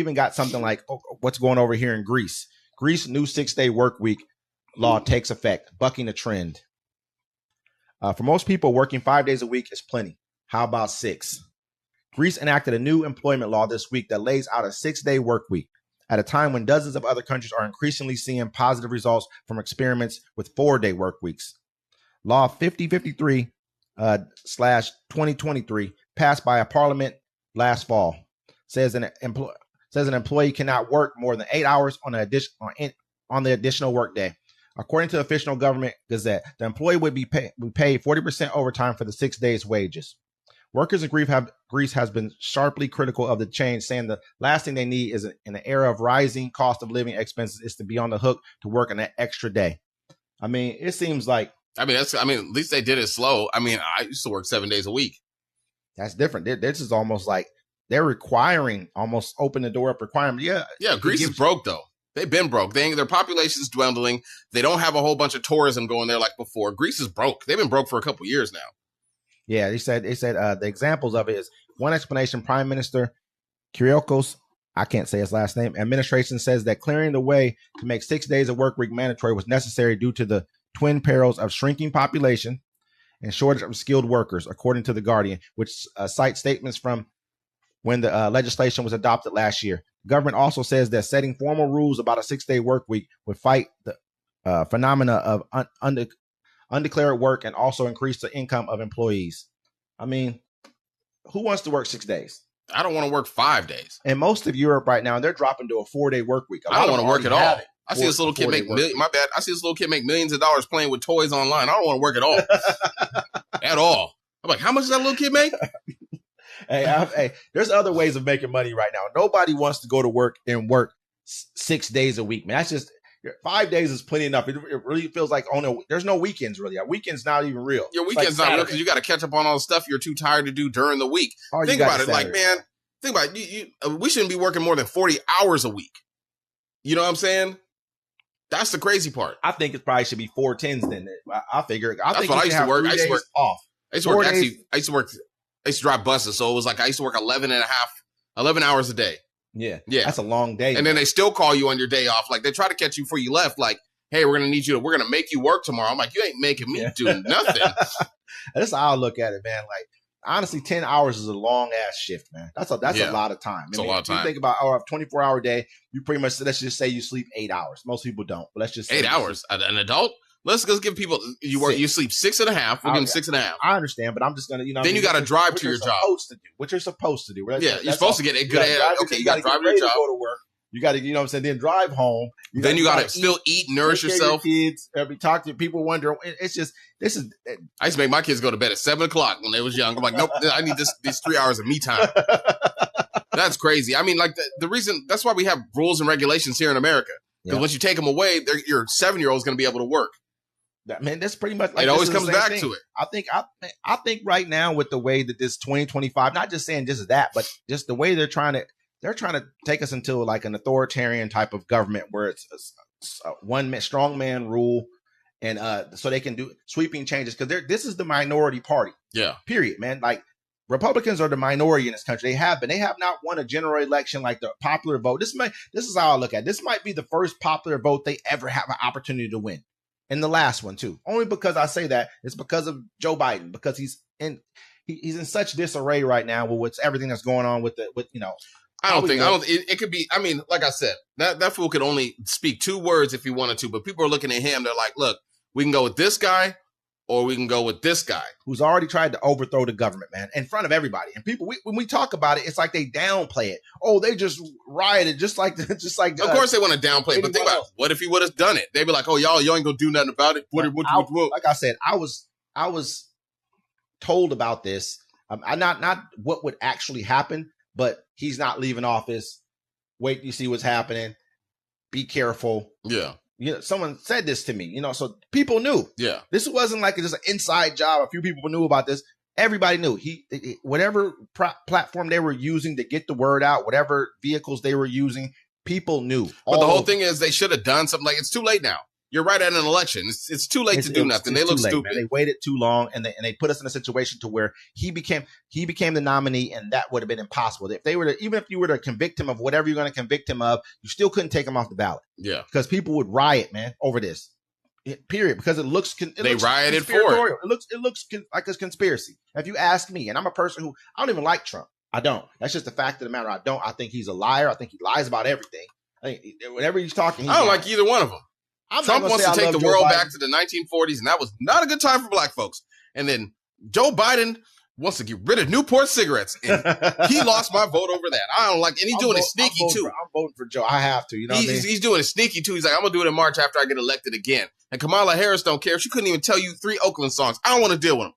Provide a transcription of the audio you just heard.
even got something like what's going over here in Greece. Greece new 6-day work week law takes effect, bucking the trend. For most people, working 5 days a week is plenty. How about 6? Greece enacted a new employment law this week that lays out a 6-day work week at a time when dozens of other countries are increasingly seeing positive results from experiments with 4-day work weeks. Law 5053/2023, passed by a parliament last fall, says an employee cannot work more than 8 hours on the additional workday. According to the official Government Gazette, the employee would be paid 40% overtime for the 6 days' wages. Workers in Greece has been sharply critical of the change, saying the last thing they need is in an era of rising cost of living expenses is to be on the hook to work an extra day. I mean, it seems like. At least they did it slow. I mean, I used to work 7 days a week. That's different. This is almost like they're requiring, almost open the door up requirement. Yeah. Greece is broke though. They've been broke. Their population's dwindling. They don't have a whole bunch of tourism going there like before. Greece is broke. They've been broke for a couple years now. Yeah, they said the examples of it is one explanation. Prime Minister Kyriakos, I can't say his last name, administration says that clearing the way to make 6 days of work week mandatory was necessary due to the twin perils of shrinking population and shortage of skilled workers, according to The Guardian, which cites statements from when the legislation was adopted last year. The government also says that setting formal rules about a 6-day work week would fight the phenomena of undeclared work and also increase the income of employees. I mean, who wants to work 6 days? I don't want to work 5 days. And most of Europe right now, they're dropping to a 4-day work week. I don't want to work at all. I see this little kid make I see this little kid make millions of dollars playing with toys online. I don't want to work at all. At all. I'm like, how much does that little kid make? Hey, there's other ways of making money right now. Nobody wants to go to work and work 6 days a week, man. That's just 5 days is plenty enough. It really feels like there's no weekends really. Our weekend's not even real. Your weekend's not real because you got to catch up on all the stuff you're too tired to do during the week. Think about it, like, man. Think about it. We shouldn't be working more than 40 hours a week. You know what I'm saying? That's the crazy part. I think it probably should be 4 10s then. I think that's what I used to work. I used to work off. I used to drive buses, so it was like I used to work 11 hours a day. Yeah. That's a long day. And then they still call you on your day off. Like, they try to catch you before you left. Like, hey, we're going to make you work tomorrow. I'm like, you ain't making me do nothing. That's how I look at it, man. Like, honestly, 10 hours is a long ass shift, man. That's a lot of time. It's a lot of time. You think about a 24-hour day, you pretty much, let's just say you sleep 8 hours. Most people don't, but let's just say 8 hours. An adult? Let's give people, you sleep 6.5. We're giving 6.5. I understand, but I'm just going to, then you got to drive to your job. What you're supposed to do. You're supposed to get a good air. Okay, you got to drive your job. Go to work. You got to, you know what I'm saying, then drive home. Then you got to still eat, nourish yourself. Kids, talk to people, wonder. It's just, I used to make my kids go to bed at 7 o'clock when they was young. I'm like, nope, I need these 3 hours of me time. That's crazy. I mean, like the reason, that's why we have rules and regulations here in America. Because once you take them away, your 7-year-old is going to be able to work. Man, that's pretty much like it always comes back to it. I think right now with the way that this 2025, not just saying just that, but just the way they're trying to take us into like an authoritarian type of government where it's a strong man rule, and so they can do sweeping changes because this is the minority party. Yeah. Period, man. Like Republicans are the minority in this country. They have not won a general election like the popular vote. This is how I look at it. This might be the first popular vote they ever have an opportunity to win. And the last one too. Only because I say that it's because of Joe Biden, because he's in such disarray right now with everything that's going on with it could be. I mean, like I said, that fool could only speak 2 words if he wanted to, but people are looking at him. They're like, look, we can go with this guy or we can go with this guy who's already tried to overthrow the government, man, in front of everybody. And people, when we talk about it, it's like they downplay it. Oh, they just rioted, just like. Of course, they want to downplay it, but think about what if he would have done it? They'd be like, "Oh, y'all ain't gonna do nothing about it." Like I said, I was told about this. Not what would actually happen, but he's not leaving office. Wait, you see what's happening. Be careful. Yeah. Someone said this to me, so people knew. Yeah. This wasn't like just an inside job. A few people knew about this. Everybody knew. Whatever platform they were using to get the word out, whatever vehicles they were using, people knew. But the whole thing is they should have done something. Like, it's too late now. you're right at an election. It's too late to do nothing. They look stupid. Man. They waited too long, and they put us in a situation to where he became the nominee, and that would have been impossible. If you were to convict him of whatever you're going to convict him of, you still couldn't take him off the ballot. Yeah, because people would riot, man, over this. Period. Because they rioted for it. It looks like a conspiracy. If you ask me, and I'm a person who I don't even like Trump. I don't. That's just the fact of the matter. I don't. I think he's a liar. I think he lies about everything. Whenever he's talking, I don't like either one of them. Trump wants to take the world back to the 1940s, and that was not a good time for black folks. And then Joe Biden wants to get rid of Newport cigarettes, and he lost my vote over that. I don't like, and he's doing it sneaky too. I'm voting for Joe. I have to. You know, he's doing it sneaky too. He's like, I'm gonna do it in March after I get elected again. And Kamala Harris don't care. She couldn't even tell you 3 Oakland songs. I don't want to deal with him.